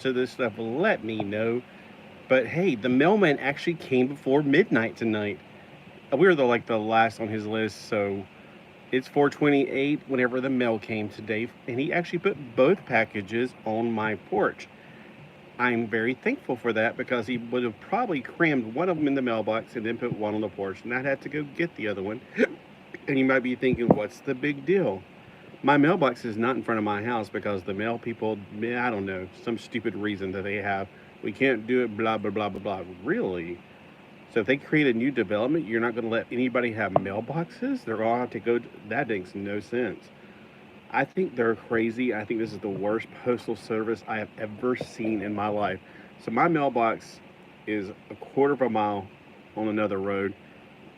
to this stuff, let me know. But hey, the mailman actually came before midnight tonight. We were the last on his list, so it's 4:28 whenever the mail came today, and he actually put both packages on my porch. I'm very thankful for that because he would have probably crammed one of them in the mailbox and then put one on the porch, and I'd have to go get the other one. And you might be thinking, what's the big deal? My mailbox is not in front of my house because the mail people, I don't know, some stupid reason that they have. We can't do it, blah, blah, blah, blah, blah. Really? So if they create a new development, you're not going to let anybody have mailboxes? They're all have to go. That makes no sense. I think they're crazy. I think this is the worst postal service I have ever seen in my life. So my mailbox is a quarter of a mile on another road.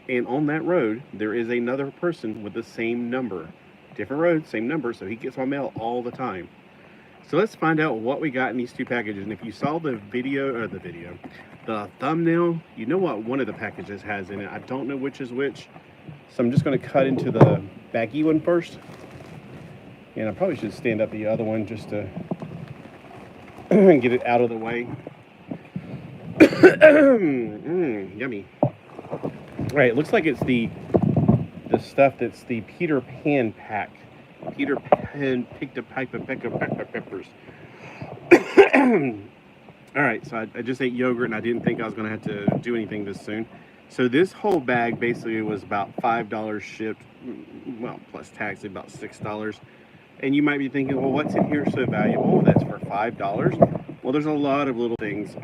And on that road, there is another person with the same number. Different road, same number, so he gets my mail all the time. So let's find out what we got in these two packages. And if you saw the thumbnail, you know what one of the packages has in it. I don't know which is which. So I'm just going to cut into the baggy one first. And I probably should stand up the other one just to get it out of the way. Yummy. All right, it looks like it's the stuff that's the Peter Pan pack. Peter Pan picked a pipe of peppers. All right, so I just ate yogurt and I didn't think I was going to have to do anything this soon. So this whole bag basically was about $5 shipped, well, plus tax, about $6. And you might be thinking, well, what's in here so valuable? That's for $5. Well, there's a lot of little things,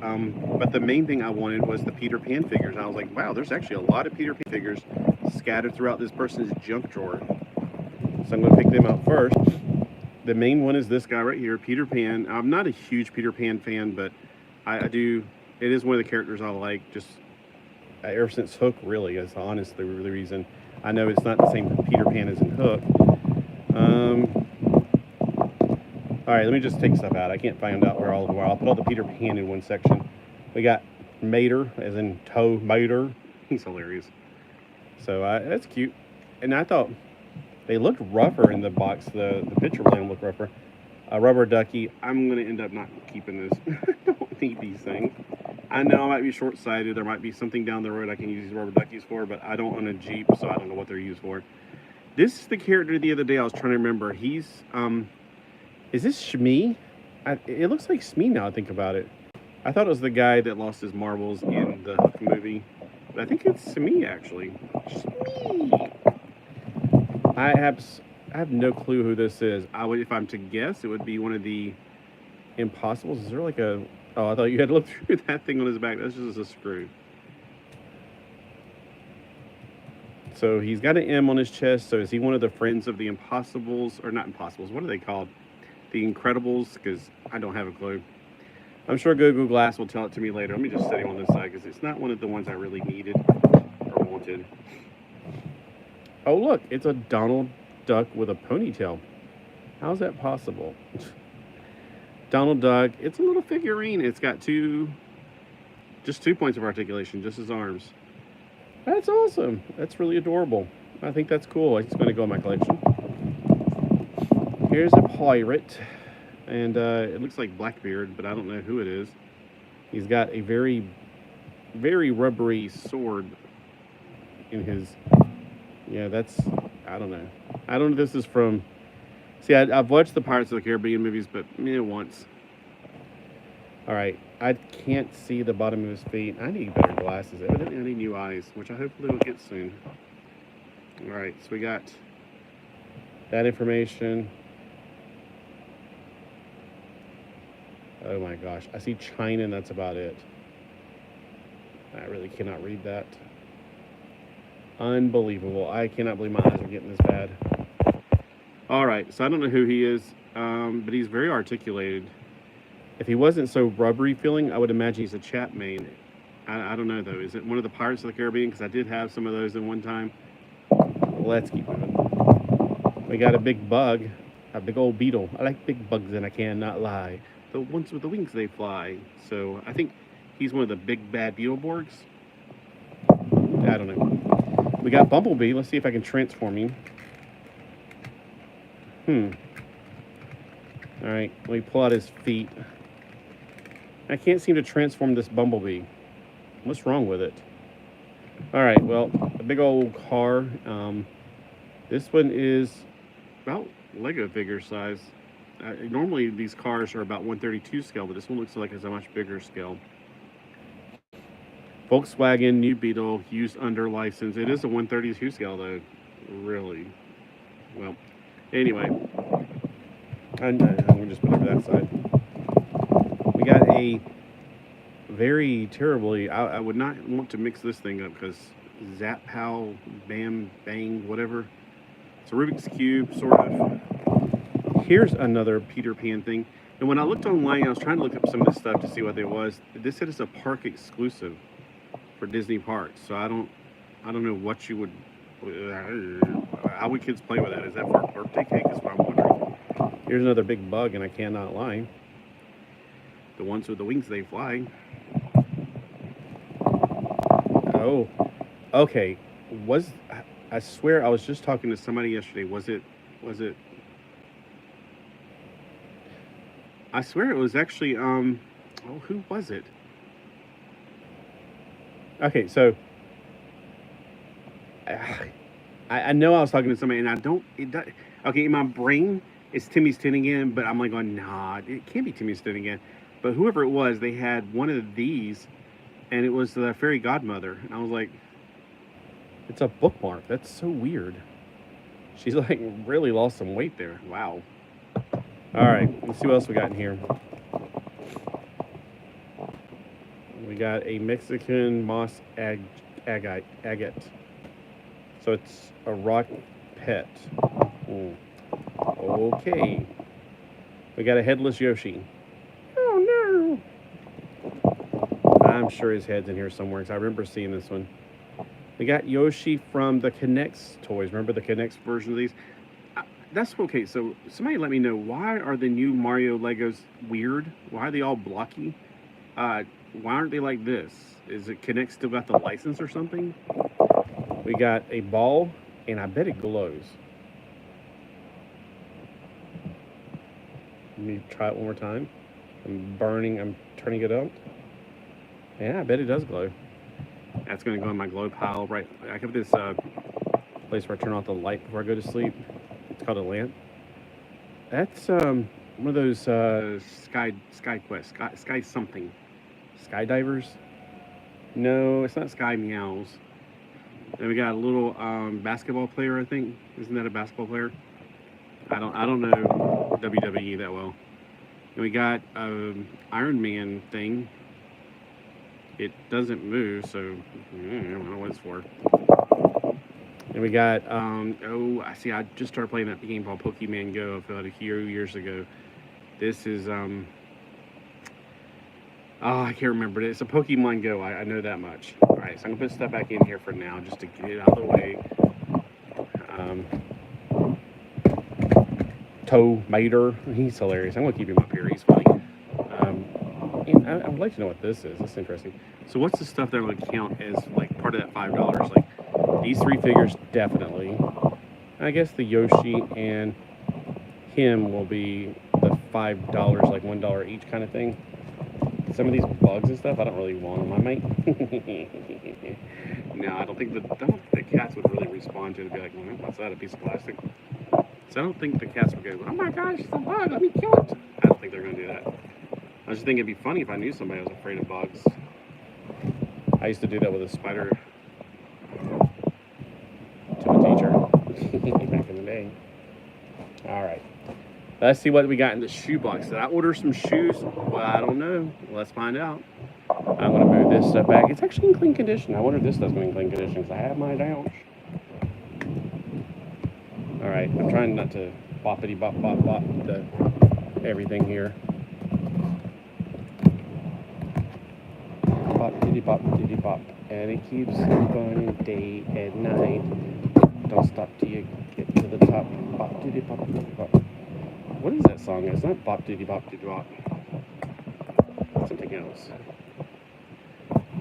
but the main thing I wanted was the Peter Pan figures. And I was like, wow, there's actually a lot of Peter Pan figures scattered throughout this person's junk drawer. So I'm going to pick them out first. The main one is this guy right here, Peter Pan. I'm not a huge Peter Pan fan, but I do. It is one of the characters I like. Just ever since Hook, really, is honestly the reason. I know it's not the same Peter Pan as in Hook. All right, let me just take stuff out. I can't find out where all of them are. I'll put all the Peter Pan in one section. We got Mater, as in Toe Mater. He's hilarious. So that's cute. And I thought they looked rougher in the box. The picture made them look rougher. A rubber ducky. I'm going to end up not keeping this. I don't need these things. I know I might be short-sighted. There might be something down the road I can use these rubber duckies for, but I don't own a Jeep, so I don't know what they're used for. This is the character the other day I was trying to remember. He's, is this Shmi? It looks like Shmi now I think about it. I thought it was the guy that lost his marbles in the Hook movie. But I think it's Shmi, actually. Shmi! I have no clue who this is. If I'm to guess, it would be one of the Impossibles. Is there like a... Oh, I thought you had to look through that thing on his back. That's just a screw. So he's got an M on his chest. So is he one of the friends of the Impossibles? Or not Impossibles. What are they called? The Incredibles? Because I don't have a clue. I'm sure Google Glass will tell it to me later. Let me just set him on this side because it's not one of the ones I really needed or wanted. Oh, look. It's a Donald Duck with a ponytail. How's that possible? Donald Duck. It's a little figurine. It's got just 2 points of articulation, just his arms. That's awesome. That's really adorable. I think that's cool. It's going to go in my collection. Here's a pirate. And it looks like Blackbeard, but I don't know who it is. He's got a very, very rubbery sword in his... Yeah, that's... I don't know. I don't know if this is from... See, I've watched the Pirates of the Caribbean movies, but once. All right. I can't see the bottom of his feet. I need better glasses. Evidently, I need new eyes, which I hopefully will get soon. All right. So we got that information. Oh, my gosh. I see China, and that's about it. I really cannot read that. Unbelievable. I cannot believe my eyes are getting this bad. All right, so I don't know who he is, but he's very articulated. If he wasn't so rubbery feeling, I would imagine he's a Chapman. I don't know, though. Is it one of the Pirates of the Caribbean? Because I did have some of those in one time. Let's keep moving. We got a big bug, a big old beetle. I like big bugs, and I cannot lie. The ones with the wings, they fly. So I think he's one of the big bad Beetleborgs. I don't know. We got Bumblebee. Let's see if I can transform him. All right, let me pull out his feet. I can't seem to transform this bumblebee. What's wrong with it? All right, well, a big old car. This one is about Lego figure size. Normally these cars are about 132 scale, but this one looks like it's a much bigger scale. Volkswagen New Beetle used under license. It is a 132 scale though. Really? Well, anyway. I'm just put it over that side. We got a very terribly, I would not want to mix this thing up because Zap, Pow, Bam, Bang, whatever. It's a Rubik's Cube, sort of. Here's another Peter Pan thing. And when I looked online, I was trying to look up some of this stuff to see what it was. This said it's a park exclusive for Disney parks. So I don't know what you would, how would kids play with that? Is that for a birthday cake? Is what I'm wondering. Here's another big bug, and I cannot lie. The ones with the wings, they fly. Oh, okay. I swear I was just talking to somebody yesterday. Was it? I swear it was actually, oh, who was it? Okay, so, I know I was talking to somebody, and okay, in my brain, it's Timmy's 10 again, but I'm like going, nah, it can't be Timmy's 10 again. But whoever it was, they had one of these, and it was the fairy godmother. And I was like, it's a bookmark. That's so weird. She's like really lost some weight there. Wow. All right, let's see what else we got in here. We got a Mexican moss agate. So it's a rock pet. Okay. We got a headless Yoshi. Oh no. I'm sure his head's in here somewhere because I remember seeing this one. We got Yoshi from the Connects toys. Remember the Connects version of these? That's okay. So somebody let me know, why are the new Mario Legos weird? Why are they all blocky? Why aren't they like this? Is it Connect still got the license or something? We got a ball, and I bet it glows. Let me try it one more time. I'm turning it up. Yeah, I bet it does glow. That's going to go in my glow pile, right? I have this place where I turn off the light before I go to sleep. It's called a lamp. That's one of those sky something. Skydivers? No, it's not Sky Meows. Then we got a little basketball player, I think. Isn't that a basketball player? I don't know WWE that well. And we got Iron Man thing. It doesn't move, so I don't know what it's for. And we got I just started playing that game called Pokemon Go about a few years ago. This is I can't remember it. It's a Pokemon Go. I know that much. All right, so I'm gonna put stuff back in here for now, just to get it out of the way. Toe Mater, he's hilarious. I'm gonna keep him up here. He's funny. And I would like to know what this is. This is interesting. So what's the stuff that would count as like part of that $5? Like these three figures, definitely. I guess the Yoshi and him will be the $5, like $1 each kind of thing. Some of these bugs and stuff, I don't really want them. I might. No, I don't think the cats would really respond to it and be like, well, what's that, a piece of plastic? So I don't think the cats would go, oh my gosh, it's a bug, let me kill it. I don't think they're going to do that. I just think it'd be funny if I knew somebody was afraid of bugs. I used to do that with a spider to a teacher back in the day. All right. Let's see what we got in the shoe box. Did I order some shoes? Well, I don't know. Let's find out. I'm going to move this stuff back. It's actually in clean condition. I wonder if this stuff's in clean condition because I have my doubts. All right. I'm trying not to boppity bop bop bop everything here. Bop diddy bop. And it keeps going day and night. Don't stop till you get to the top. Bop diddy bop diddy bop. What is that song? It's not bop diddy bop diddy bop. Something else.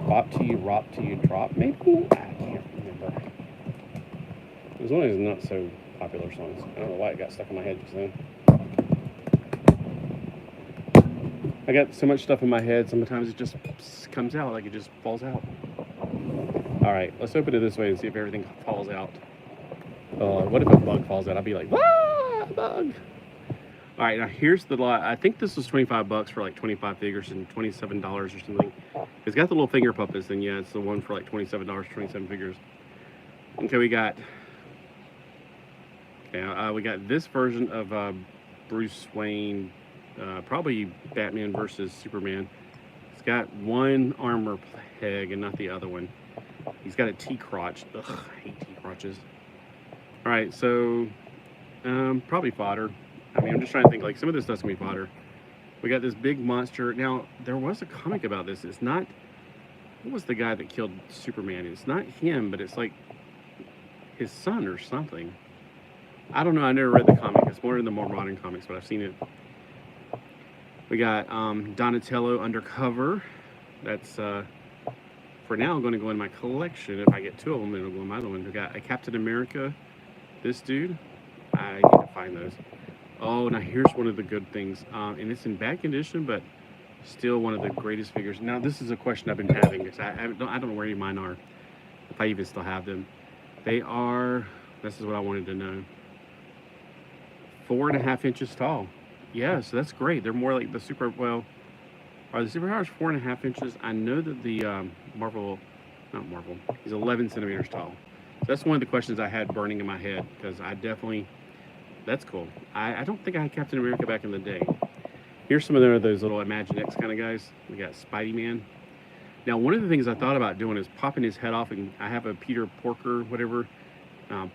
Bop till you rop till you drop, maybe? I can't remember. It was one of his not so popular songs. I don't know why it got stuck in my head just then. I got so much stuff in my head, sometimes it just comes out, like it just falls out. All right, let's open it this way and see if everything falls out. What if a bug falls out? I'll be like, ah, bug. All right, now here's the lot. I think this was 25 bucks for like 25 figures and $27 or something. It's got the little finger puppets, and yeah, it's the one for like $27, 27 figures. Okay, we got this version of Bruce Wayne, probably Batman versus Superman. It's got one armor peg and not the other one. He's got a T-crotch. Ugh, I hate T-crotches. All right, so probably fodder. I mean, I'm just trying to think, like, some of this stuff's gonna be fodder. We got this big monster. Now, there was a comic about this. It's not, what was the guy that killed Superman? It's not him, but it's like his son or something. I don't know, I never read the comic. It's more in the more modern comics, but I've seen it. We got Donatello Undercover. That's, for now, going to go in my collection. If I get two of them, it'll go in my other one. We got a Captain America. This dude. I need to find those. Oh, now here's one of the good things. And it's in bad condition, but still one of the greatest figures. Now, this is a question I've been having. Because I don't know where any of mine are. If I even still have them. They are, this is what I wanted to know, 4.5 inches tall. Yeah, so that's great. They're more like the super, well, are the superpowers 4.5 inches? I know that the not Marvel, he's 11 centimeters tall. So that's one of the questions I had burning in my head, because I definitely, that's cool. I don't think I had Captain America back in the day. Here's some of those little Imaginext kind of guys. We got Spidey-Man. Now, one of the things I thought about doing is popping his head off, and I have a Peter Porker, whatever,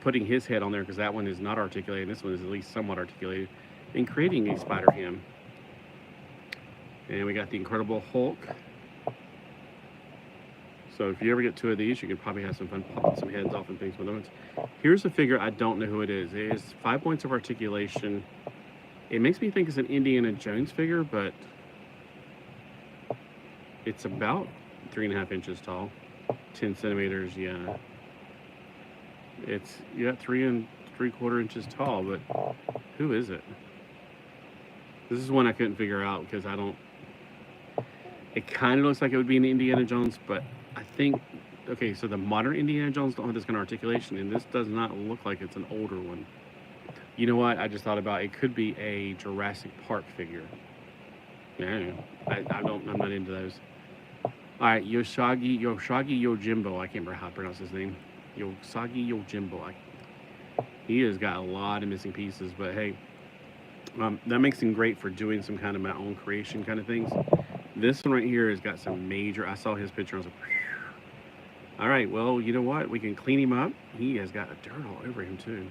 putting his head on there, because that one is not articulated. This one is at least somewhat articulated, and creating a Spider-Ham. And we got the Incredible Hulk. So if you ever get two of these, you can probably have some fun popping some heads off and things with them. Here's a figure, I don't know who it is. It is 5 points of articulation. It makes me think it's an Indiana Jones figure, but it's about 3.5 inches tall. 10 centimeters, yeah. It's, yeah, 3 3/4 inches tall, but who is it? This is one I couldn't figure out, because I don't, it kind of looks like it would be an Indiana Jones, but I think, okay, so the modern Indiana Jones don't have this kind of articulation, and this does not look like it's an older one. You know what? I just thought about it could be a Jurassic Park figure. Yeah, I'm not into those. All right, Yoshagi Yojimbo. I can't remember how to pronounce his name. Yosagi Yojimbo. He has got a lot of missing pieces, but hey, that makes him great for doing some kind of my own creation kind of things. This one right here has got some major, I saw his picture, I was like, all right, well, you know what? We can clean him up. He has got dirt all over him too.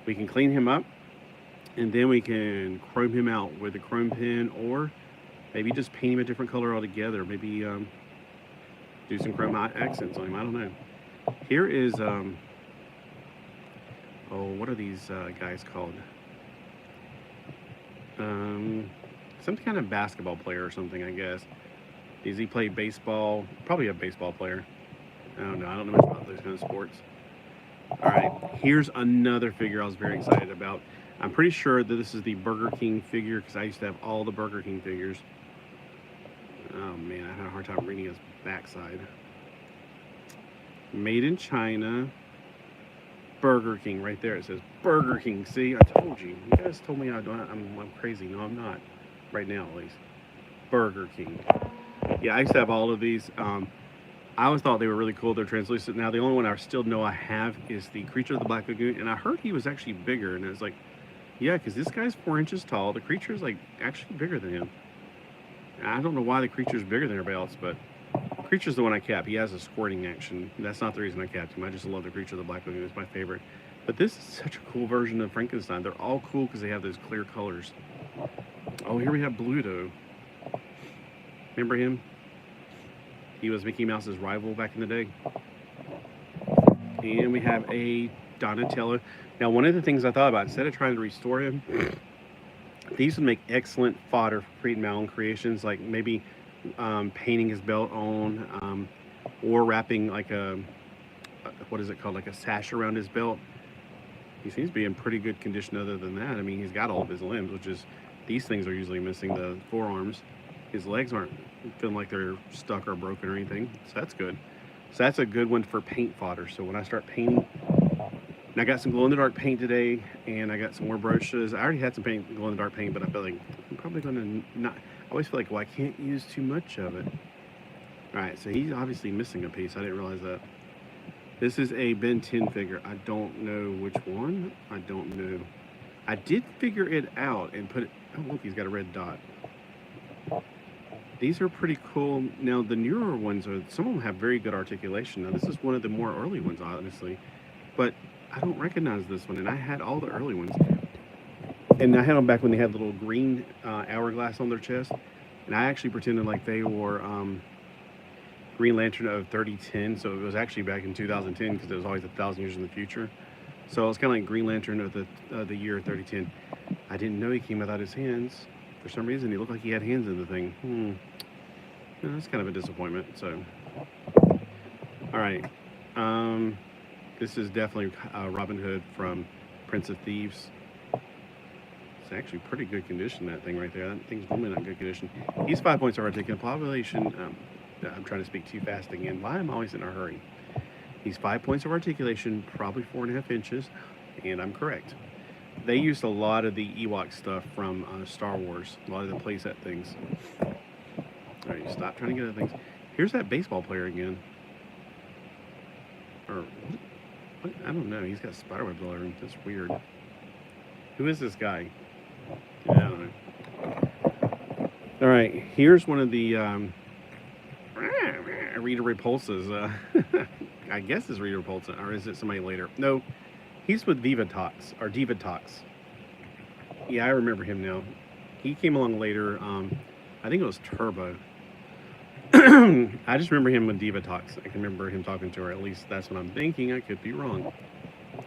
We can clean him up, and then we can chrome him out with a chrome pen, or maybe just paint him a different color altogether. Maybe do some chrome accents on him. I don't know. Here is, oh, what are these guys called? Some kind of basketball player or something, I guess. Does he play baseball? Probably a baseball player. I don't know. I don't know much about those kind of sports. All right, here's another figure I was very excited about. I'm pretty sure that this is the Burger King figure, because I used to have all the Burger King figures. Oh man, I had a hard time reading his backside. Made in China. Burger King, right there. It says Burger King. See, I told you. You guys told me I'm crazy. No, I'm not. Right now, at least. Burger King. Yeah, I used to have all of these. I always thought they were really cool. They're translucent. Now, the only one I still know I have is the Creature of the Black Lagoon, and I heard he was actually bigger, and I was like, yeah, because this guy's 4 inches tall. The Creature's like actually bigger than him. I don't know why the Creature's bigger than everybody else, but Creature's the one I kept. He has a squirting action. That's not the reason I kept him. I just love the Creature of the Black Lagoon. It's my favorite. But this is such a cool version of Frankenstein. They're all cool because they have those clear colors. Oh, here we have Bluto. Remember him? He was Mickey Mouse's rival back in the day. And we have a Donatello. Now, one of the things I thought about, instead of trying to restore him, these would make excellent fodder for creating my own creations, like maybe painting his belt on, or wrapping like a, what is it called, like a sash around his belt. He seems to be in pretty good condition other than that. I mean, he's got all of his limbs, which is These things are usually missing the forearms. His legs aren't feeling like they're stuck or broken or anything, so that's good. So that's a good one for paint fodder. So when I start painting, and I got some glow-in-the-dark paint today, and I got some more brushes. I already had some glow-in-the-dark paint, but I feel like I'm probably going to not. I always feel like, well, I can't use too much of it. All right, so he's obviously missing a piece. I didn't realize that. This is a Ben 10 figure. I don't know which one. I don't know. I did figure it out and put it. Oh, look, he's got a red dot. These are pretty cool. Now, the newer ones, some of them have very good articulation. Now, this is one of the more early ones, honestly. But I don't recognize this one, and I had all the early ones. And I had them back when they had little green hourglass on their chest. And I actually pretended like they were Green Lantern of 3010. So it was actually back in 2010 because it was always 1,000 years in the future. So it was kind of like Green Lantern of the year 3010. I didn't know he came without his hands. For some reason, he looked like he had hands in the thing. Yeah, that's kind of a disappointment. So, all right. This is definitely Robin Hood from Prince of Thieves. It's actually pretty good condition, that thing right there. That thing's normally not good condition. He's 5 points of articulation. I'm trying to speak too fast again. Why am I always in a hurry? He's 5 points of articulation, probably 4.5 inches, and I'm correct. They used a lot of the Ewok stuff from Star Wars, a lot of the playset things. All right, stop trying to get other things. Here's that baseball player again. Or what? I don't know. He's got spiderwebs all over him. That's weird. Who is this guy? Yeah, I don't know. All right, here's one of the Rita Repulsas. I guess it's Rita Repulsa, or is it somebody later? No, he's with Divatox, or Divatox. Yeah, I remember him now. He came along later. I think it was Turbo. I just remember him with Divatox. I can remember him talking to her. At least that's what I'm thinking. I could be wrong.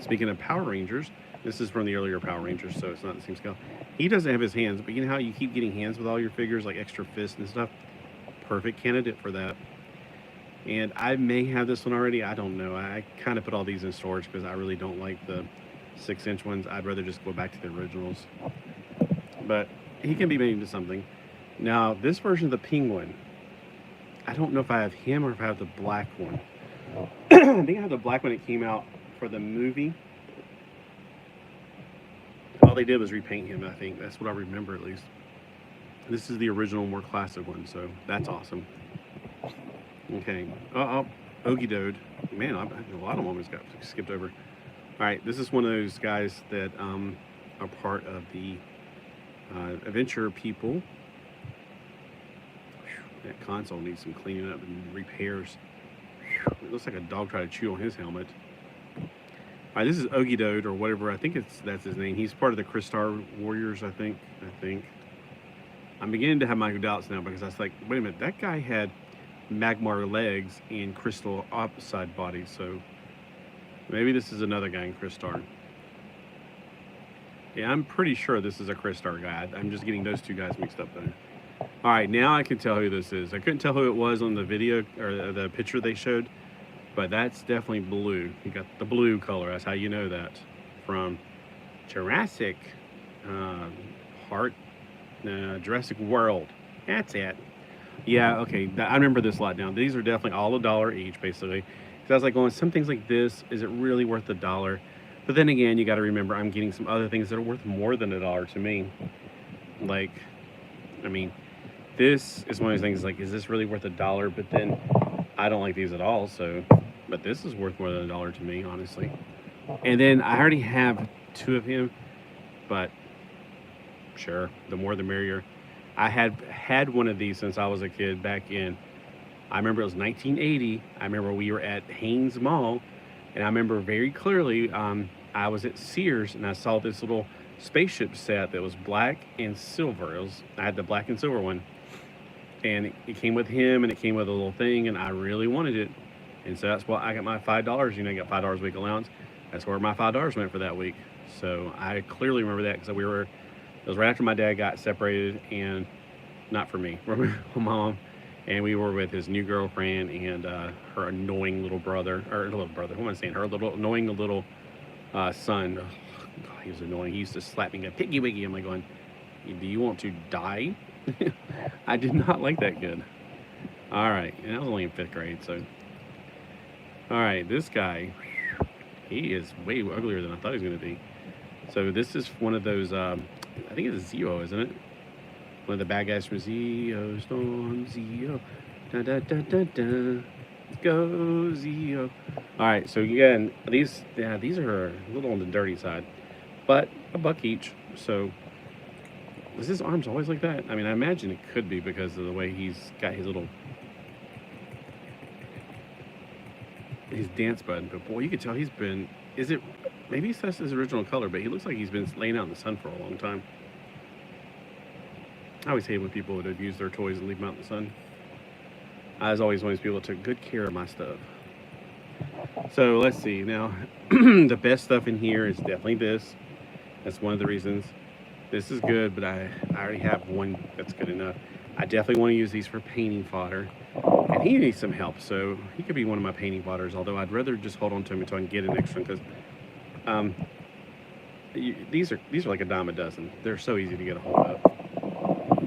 Speaking of Power Rangers, this is from the earlier Power Rangers, so it's not the same scale. He doesn't have his hands, but you know how you keep getting hands with all your figures, like extra fists and stuff? Perfect candidate for that. And I may have this one already. I don't know. I kind of put all these in storage because I really don't like the 6-inch ones. I'd rather just go back to the originals. But he can be made into something. Now, this version of the Penguin, I don't know if I have him or if I have the black one. I think I have the black one that came out for the movie. All they did was repaint him, I think. That's what I remember, at least. This is the original, more classic one, so that's awesome. Okay. Ogie Dode. Man, a lot of moments got skipped over. All right, this is one of those guys that are part of the adventure people. That console needs some cleaning up and repairs. It looks like a dog tried to chew on his helmet. All right, this is Ogie Dode, or whatever. I think that's his name. He's part of the Crystar Warriors, I think. I'm beginning to have my doubts now because I was like, wait a minute, that guy had Magmar legs and crystal opposite bodies, so maybe this is another guy in Crystar. Yeah, I'm pretty sure this is a Crystar guy. I'm just getting those two guys mixed up there. All right, now I can tell who this is. I couldn't tell who it was on the video or the picture they showed, but that's definitely blue. You got the blue color. That's how you know that from Jurassic Jurassic World. That's it. Yeah, okay. I remember this lot now. These are definitely all $1 each, basically. Because I was like going, some things like this, is it really worth $1? But then again, you got to remember, I'm getting some other things that are worth more than $1 to me. Like, I mean, this is one of those things, like, is this really worth $1? But then I don't like these at all, so, but this is worth more than $1 to me, honestly. And then I already have two of him, but sure, the more the merrier. I had one of these since I was a kid back in, I remember it was 1980. I remember we were at Haynes Mall, and I remember very clearly, I was at Sears, and I saw this little spaceship set that was black and silver. I had the black and silver one, and it came with him, and it came with a little thing, and I really wanted it, and so that's why I got my $5. You know, I got $5 a week allowance. That's where my $5 went for that week. So I clearly remember that because it was right after my dad got separated, and not for me, for my mom, and we were with his new girlfriend and her annoying little brother, what am I saying? Her little annoying little son. Oh, God, he was annoying. He used to slap me, go, "Piggy Wiggy." I'm like going, Do you want to die? I did not like that good. All right, and I was only in 5th grade, so. All right, this guy, he is way uglier than I thought he was going to be. So this is one of those, I think it's Zio, isn't it? One of the bad guys from Zio, Storm Zio, da da da da da, go Zio. All right, so again, these are a little on the dirty side, but $1 each. So was his arms always like that? I mean, I imagine it could be because of the way he's got his dance button. But boy, you could tell he's been. Maybe that's his original color, but he looks like he's been laying out in the sun for a long time. I always hate when people would abuse their toys and leave them out in the sun. I was always one of those people that took good care of my stuff. So let's see. Now, the best stuff in here is definitely this. That's one of the reasons. This is good, but I already have one that's good enough. I definitely want to use these for painting fodder. And he needs some help, so he could be one of my painting fodders, although I'd rather just hold on to him until I can get an extra one, because these are like a dime a dozen. They're so easy to get a hold of.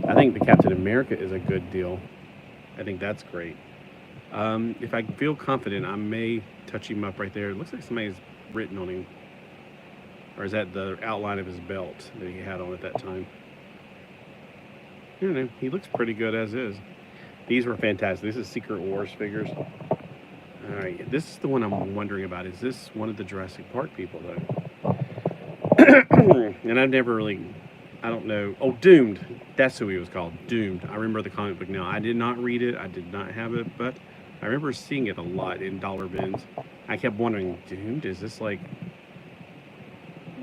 I think the Captain America is a good deal. I think that's great. If I feel confident, I may touch him up right there. It looks like somebody's written on him. Or is that the outline of his belt that he had on at that time? I don't know. He looks pretty good as is. These were fantastic. This is Secret Wars figures. All right, this is the one I'm wondering about. Is this one of the Jurassic Park people, though? And I've never really, I don't know. Oh, Doomed. That's who he was called, Doomed. I remember the comic book now. I did not read it. I did not have it, but I remember seeing it a lot in dollar bins. I kept wondering, Doomed? Is this like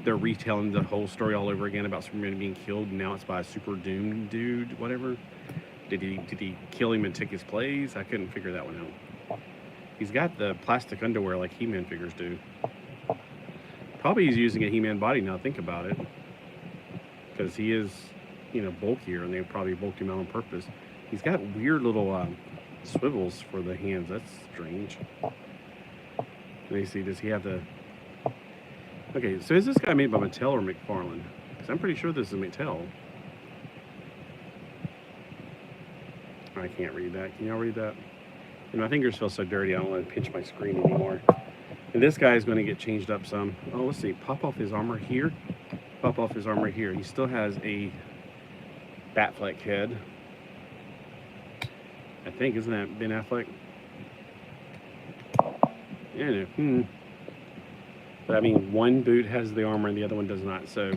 they're retelling the whole story all over again about Superman being killed, and now it's by a super doomed dude, whatever? Did he kill him and take his place? I couldn't figure that one out. He's got the plastic underwear like He-Man figures do. Probably he's using a He-Man body now, think about it. Because he is, bulkier, and they probably bulked him out on purpose. He's got weird little swivels for the hands. That's strange. Let me see, does he have the... Okay, so is this guy made by Mattel or McFarlane? Because I'm pretty sure this is Mattel. I can't read that. Can y'all read that? And my fingers feel so dirty, I don't want to pinch my screen anymore. And this guy is going to get changed up some. Oh, let's see. Pop off his armor here. Pop off his armor here. He still has a Batfleck head. I think, isn't that Ben Affleck? Yeah, But I mean, one boot has the armor and the other one does not. So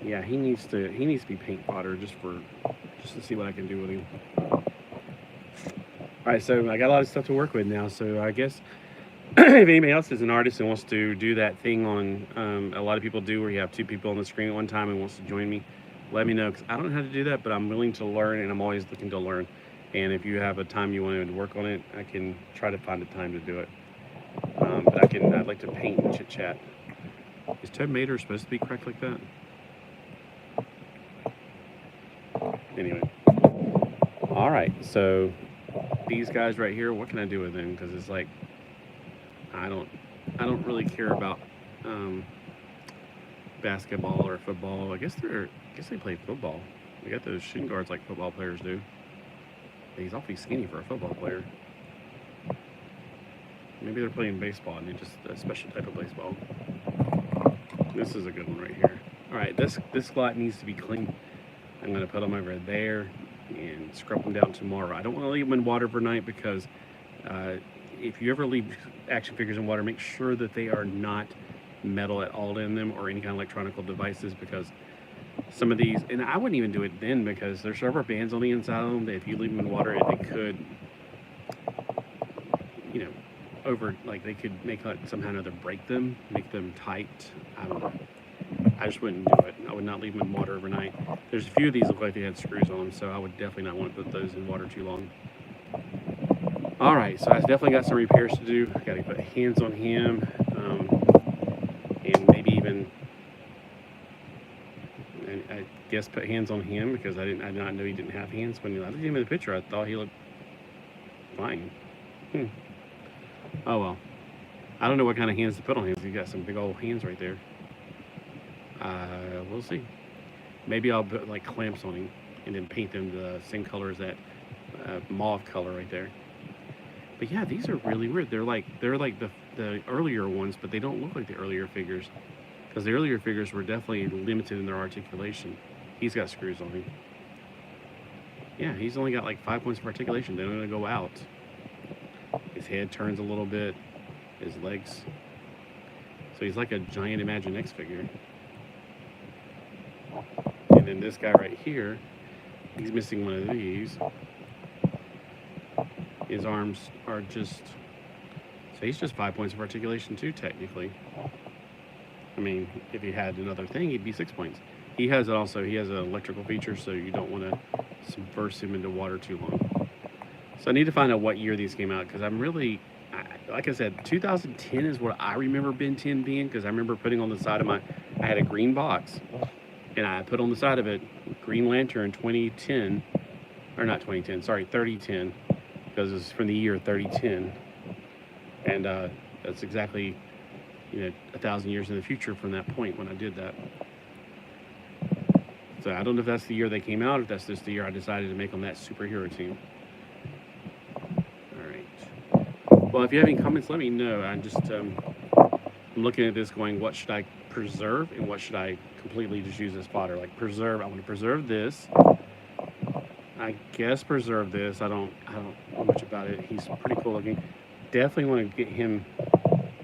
yeah, he needs to be paint fodder just to see what I can do with him. All right, so I got a lot of stuff to work with now. So I guess if anybody else is an artist and wants to do that thing on a lot of people do, where you have 2 people on the screen at one time and wants to join me, let me know, because I don't know how to do that, but I'm willing to learn, and I'm always looking to learn. And if you have a time you want to work on it, I can try to find a time to do it. But I'd like to paint and chit chat. Is Ted Mater supposed to be cracked like that? Anyway. All right, so these guys right here, what can I do with them? Because it's like, I don't really care about basketball or football. I guess they play football. They got those shin guards like football players do. He's awfully skinny for a football player. Maybe they're playing baseball and it's just a special type of baseball. This is a good one right here. All right, this lot needs to be clean. I'm going to put them over there and scrub them down tomorrow. I don't want to leave them in water overnight because if you ever leave action figures in water, make sure that they are not metal at all in them or any kind of electronic devices, because some of these, and I wouldn't even do it then because there's rubber bands on the inside of them that if you leave them in water, they could, they could make somehow or other break them, make them tight. I don't know. I just wouldn't do it. I would not leave them in water overnight. There's a few of these look like they had screws on them, so I would definitely not want to put those in water too long. All right, so I definitely got some repairs to do. I got to put hands on him, and maybe even, I guess, put hands on him because I did not know he didn't have hands. When I looked at him in the picture, I thought he looked fine. Oh well. I don't know what kind of hands to put on him. He's got some big old hands right there. We'll see. Maybe I'll put like clamps on him and then paint them the same color as that mauve color right there. But yeah, these are really weird. They're like the earlier ones, but they don't look like the earlier figures, because the earlier figures were definitely limited in their articulation. He's got screws on him. Yeah, he's only got like 5 points of articulation. They're gonna go out. His head turns a little bit. His legs. So he's like a giant Imagine X figure. And then this guy right here, he's missing one of these. His arms are just, so he's just 5 points of articulation too, technically. I mean, if he had another thing, he'd be 6 points. He has also, he has an electrical feature, so you don't want to submerge him into water too long. So I need to find out what year these came out, because I'm really, like I said, 2010 is what I remember Ben 10 being, because I remember putting on the side of my, I had a green box, and I put on the side of it, Green Lantern 2010, or not 2010, sorry, 3010, because it's from the year 3010, and that's exactly, 1,000 years in the future from that point when I did that. So I don't know if that's the year they came out, or if that's just the year I decided to make them that superhero team. All right. Well, if you have any comments, let me know. I'm just I'm looking at this going, what should I preserve and what should I completely just use as fodder? Like preserve, I want to preserve this. I guess preserve this. I don't know much about it. He's pretty cool looking. Definitely want to get him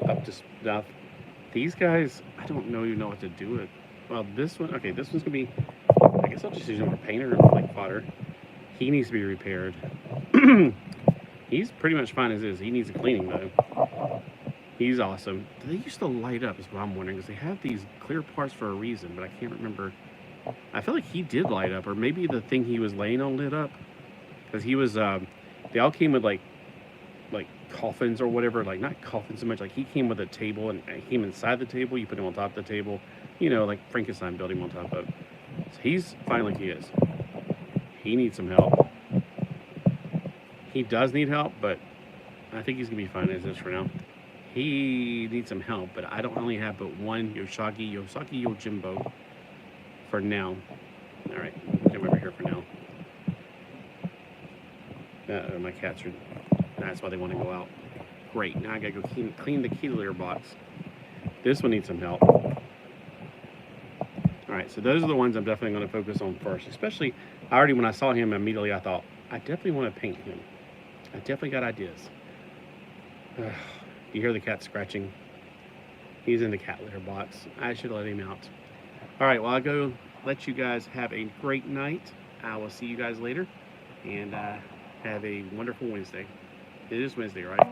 up to stuff. These guys, I don't even know what to do with. Well, this one, okay, this one's gonna be, I guess I'll just use him for painter like fodder. He needs to be repaired. He's pretty much fine as is. He needs a cleaning though. He's awesome. They used to light up is what I'm wondering, because they have these clear parts for a reason, but I can't remember. I feel like he did light up, or maybe the thing he was laying on lit up, because he was, they all came with like coffins or whatever, like not coffins so much, like he came with a table, and he came inside the table, you put him on top of the table, like Frankenstein built him on top of. So he's fine like he is. He needs some help. He does need help, but I think he's gonna be fine as is for now. He needs some help, but I don't only have but one Yosaki Yojimbo for now. All right, put him over here for now. My cats are, that's why they want to go out. Great, now I gotta go clean the key litter box. This one needs some help. All right, so those are the ones I'm definitely going to focus on first. Especially, when I saw him immediately, I thought, I definitely want to paint him. I definitely got ideas. You hear the cat scratching? He's in the cat litter box. I should let him out. All right, well, I'll go let you guys have a great night. I will see you guys later, and have a wonderful Wednesday. It is Wednesday, right?